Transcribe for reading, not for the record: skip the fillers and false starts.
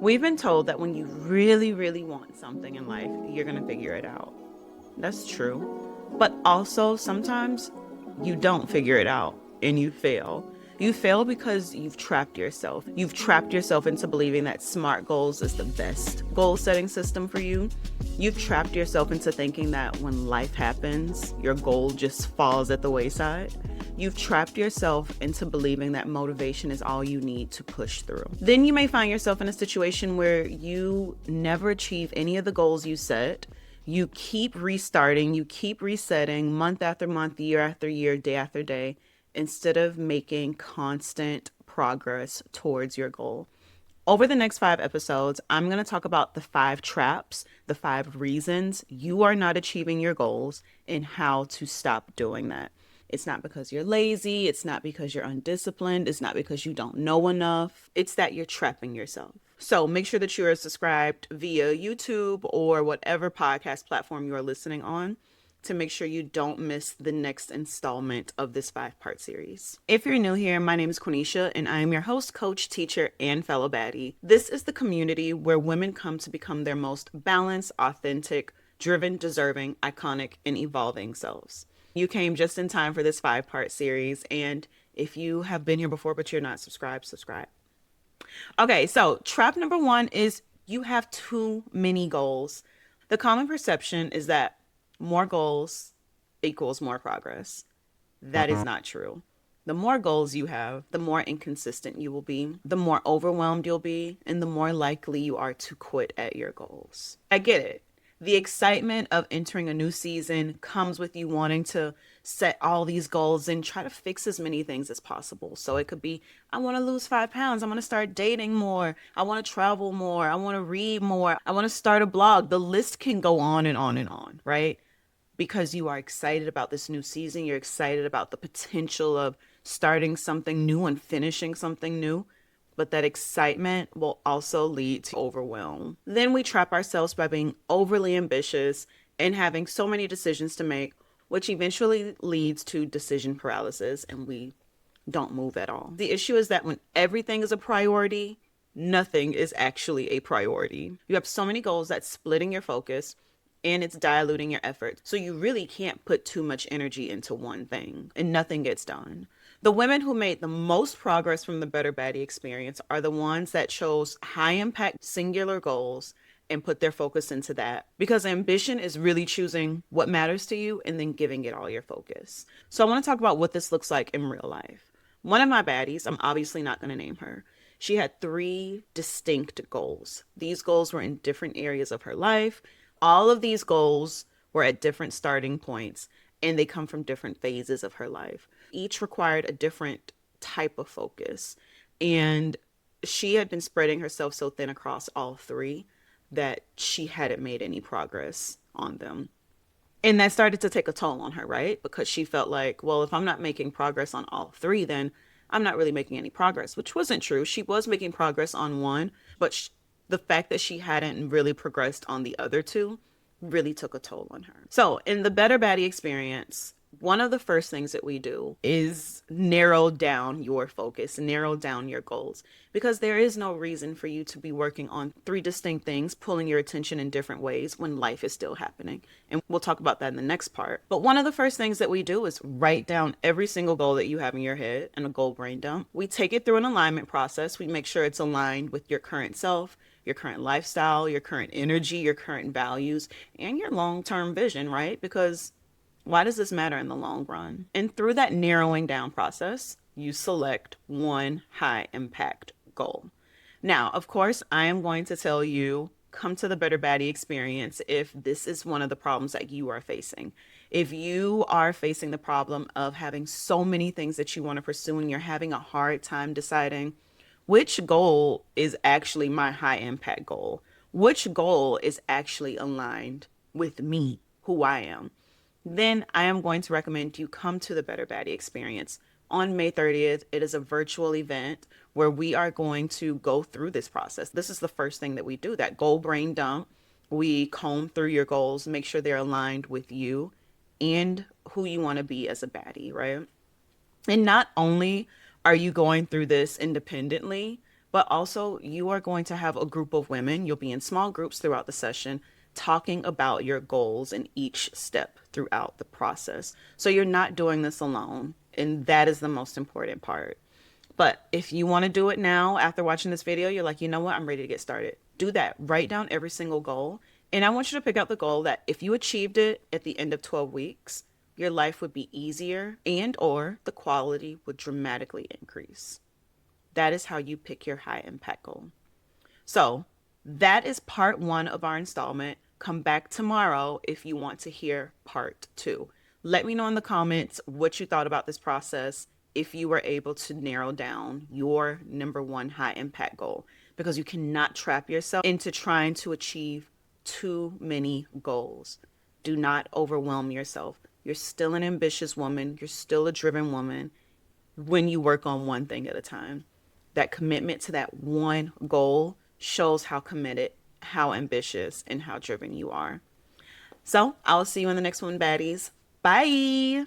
We've been told that when you really, really want something in life, you're going to figure it out. That's true. But also, sometimes you don't figure it out and you fail. You fail because you've trapped yourself. You've trapped yourself into believing that SMART goals is the best goal setting system for you. You've trapped yourself into thinking that when life happens, your goal just falls at the wayside. You've trapped yourself into believing that motivation is all you need to push through. Then you may find yourself in a situation where you never achieve any of the goals you set. You keep restarting, you keep resetting month after month, year after year, day after day, instead of making constant progress towards your goal. Over the next 5 episodes, I'm going to talk about the 5 traps, the 5 reasons you are not achieving your goals, and how to stop doing that. It's not because you're lazy. It's not because you're undisciplined. It's not because you don't know enough. It's that you're trapping yourself. So make sure that you are subscribed via YouTube or whatever podcast platform you are listening on to make sure you don't miss the next installment of this 5-part series. If you're new here, my name is Quenisha, and I am your host, coach, teacher, and fellow baddie. This is the community where women come to become their most balanced, authentic, driven, deserving, iconic, and evolving selves. You came just in time for this 5-part series, and if you have been here before but you're not subscribed, subscribe. Okay, so trap number 1 is you have too many goals. The common perception is that more goals equals more progress. That is not true. The more goals you have, the more inconsistent you will be, the more overwhelmed you'll be, and the more likely you are to quit at your goals. I get it. The excitement of entering a new season comes with you wanting to set all these goals and try to fix as many things as possible. So it could be, I want to lose 5 pounds. I want to start dating more. I want to travel more. I want to read more. I want to start a blog. The list can go on and on and on, right? Because you are excited about this new season. You're excited about the potential of starting something new and finishing something new. But that excitement will also lead to overwhelm. Then we trap ourselves by being overly ambitious and having so many decisions to make, which eventually leads to decision paralysis, and we don't move at all. The issue is that when everything is a priority, nothing is actually a priority. You have so many goals that's splitting your focus, and it's diluting your effort. So you really can't put too much energy into one thing, and nothing gets done. The women who made the most progress from the Better Baddie experience are the ones that chose high impact singular goals and put their focus into that, because ambition is really choosing what matters to you and then giving it all your focus. So I want to talk about what this looks like in real life. One of my baddies, I'm obviously not going to name her, she had 3 distinct goals. These goals were in different areas of her life. All of these goals were at different starting points, and they come from different phases of her life. Each required a different type of focus. And she had been spreading herself so thin across all 3 that she hadn't made any progress on them. And that started to take a toll on her, right? Because she felt like, well, if I'm not making progress on all 3, then I'm not really making any progress, which wasn't true. She was making progress on one, but the fact that she hadn't really progressed on the other 2 really took a toll on her. So in the Better Baddie experience, one of the first things that we do is narrow down your focus, narrow down your goals, because there is no reason for you to be working on 3 distinct things, pulling your attention in different ways when life is still happening. And we'll talk about that in the next part. But one of the first things that we do is write down every single goal that you have in your head in a goal brain dump. We take it through an alignment process. We make sure it's aligned with your current self, your current lifestyle, your current energy, your current values, and your long-term vision, right? Because why does this matter in the long run? And through that narrowing down process, you select one high impact goal. Now, of course, I am going to tell you, come to the Better Baddie experience if this is one of the problems that you are facing. If you are facing the problem of having so many things that you want to pursue and you're having a hard time deciding which goal is actually my high impact goal, which goal is actually aligned with me, who I am, then I am going to recommend you come to the Better Baddie experience. On May 30th, it is a virtual event where we are going to go through this process. This is the first thing that we do, that goal brain dump. We comb through your goals, make sure they're aligned with you and who you want to be as a baddie, right? And not only are you going through this independently, but also you are going to have a group of women. You'll be in small groups throughout the session talking about your goals in each step throughout the process. So you're not doing this alone, and that is the most important part. But if you want to do it now after watching this video, you're like, you know what, I'm ready to get started. Do that. Write down every single goal. And I want you to pick out the goal that if you achieved it at the end of 12 weeks, your life would be easier and or the quality would dramatically increase. That is how you pick your high impact goal. So that is part one of our installment. Come back tomorrow if you want to hear part two. Let me know in the comments what you thought about this process, if you were able to narrow down your number one high impact goal, because you cannot trap yourself into trying to achieve too many goals. Do not overwhelm yourself. You're still an ambitious woman. You're still a driven woman when you work on one thing at a time. That commitment to that one goal shows how committed, how ambitious, and how driven you are. So I'll see you in the next one, baddies. Bye.